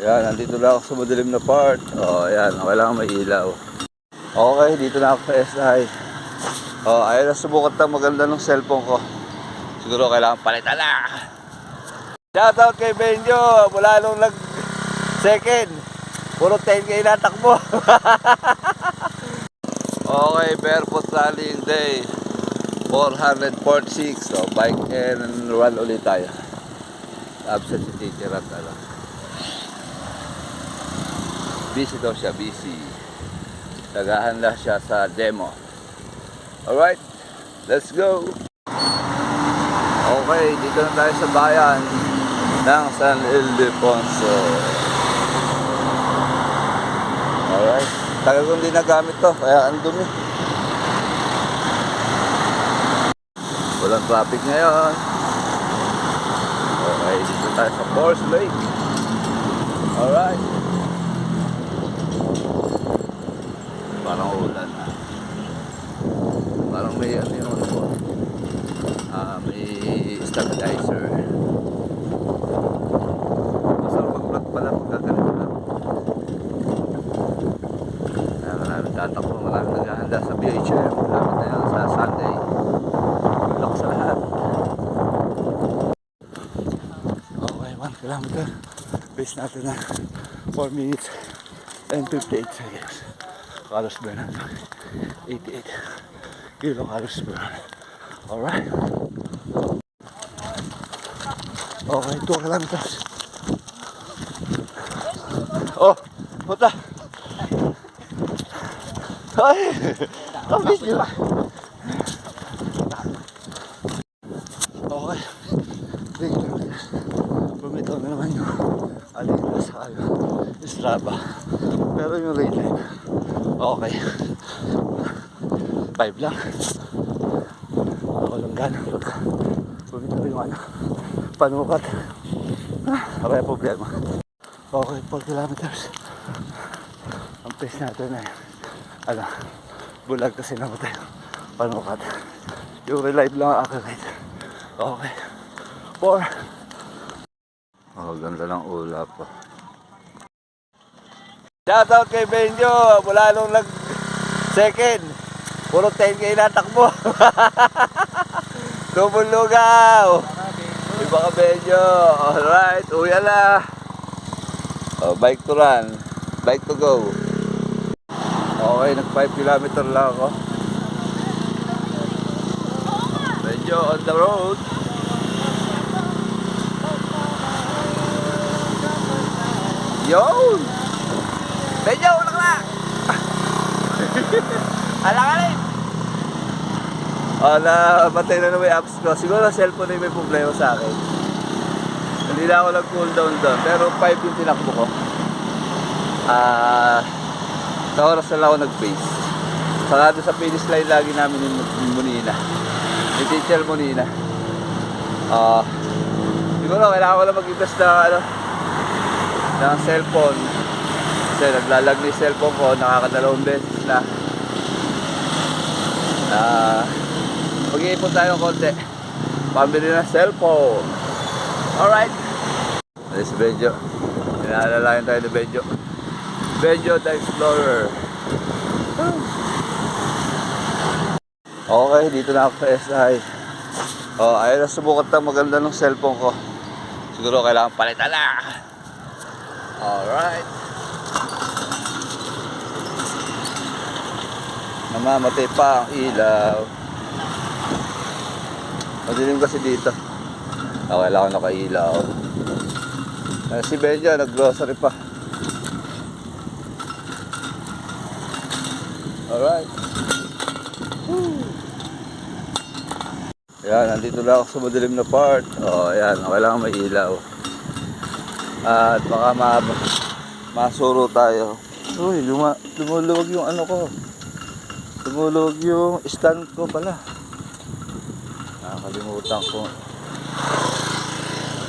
Ayan, nandito na ako sa madilim na part. Ayan, kailangan may ilaw. Okay, dito na ako sa SI. Ayun na, subukan ng maganda ng cellphone ko. Siguro kailangan palitan na. Shoutout kay Benjo, mula nung nag-second. Puro 10K na takbo. Okay, barefoot rallying day 446. So bike and run ulit tayo. Absent si teacher at busy daw siya, busy. Nagahanda siya sa demo. Alright, let's go. Okay, dito na tayo sa bayan ng San Ildefonso. Alright, tagal kong di nagamit to, kaya ang dumi. Walang traffic ngayon. Okay, dito tayo sa Forest Lake. Alright. Parang ulan na. Parang may ano yung ano, may stabilizer. Masarap mag-vlog pala pagkaganito lang. Maraming tatakbo, maraming naghahanda sa BHM, maraming na yan sa Sunday. Good luck sa lahat. Okay, 1 kilometer. Pace natin na 4 minutes and 58 seconds. Calories burn natin 88 kilocalories burn. Alright. Okay, 2 kilometers. Oh, puta. Ay, kabis nyo. Okay, 3 kilometers. Bumitaw na naman yung alina sa Strava. Pero yung rate line, okay. 5 lang. Ako lang gano'n pagka bumitaw yung panukat. Kaya problema. Okay, 4 kilometers. Ang pace natin ay bulag kasi namatay panukat. Yung relive lang ang accurate. Okay, 4. Ganda ng ulap pa. Shoutout kay Benjo, mula nung nag-second. Puro 10K na takbo. Tumulugaw. Iba ka Benjo. Alright, uwi na. Bike to run. Bike to go. Okay, nag 5 kilometer lang ako. Benjo on the road. Yun! Benjo, ulang na! Alang ka rin! Namatay na naman yung apps ko. Siguro cellphone na may problema sa akin. Hindi na ako nag-cool down doon. Pero 5 yung tinakbo ko. Sa oras na lang ako nag-face. Saka doon sa finish line lagi namin yung Munina. Yung teacher Munina. Siguro kailangan ko lang mag-invest na ng cellphone. Kasi naglalag na yung cellphone ko. Nakakadalawang beses na. Mag-iipon tayo ng konti. Pambili ng cellphone. Alright. This is Benjo. Inaalalayan tayo ni Benjo. Benjo the Explorer. Okay, dito na ako sa SI. Ayun na, subukan ng maganda ng cellphone ko. Siguro kailangan palitan na. Alright. Namamatay pa ang ilaw. Madilim kasi dito. Kailangan nakailaw. Si Benjo nag-grocery pa. Alright. Ayan, nandito na ako sa madilim na part. Ayan, kailangan may ilaw. At baka masuro tayo. Uy, lumuluwag yung ano ko. Lumuluwag yung stand ko pala. Nakakalimutan ko.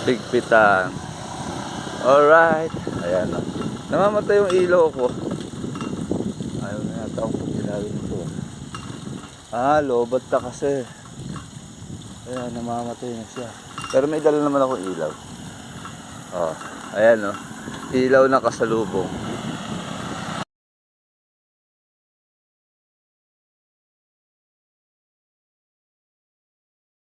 Higpitan. Alright. Ayan na. Namamatay yung ilaw ko. Ayaw na yata akong ginawin ito. Lobat na kasi. Ayan, namamatay na siya. Pero may dala naman akong ilaw. Ayan, no. ilaw na kasalubong.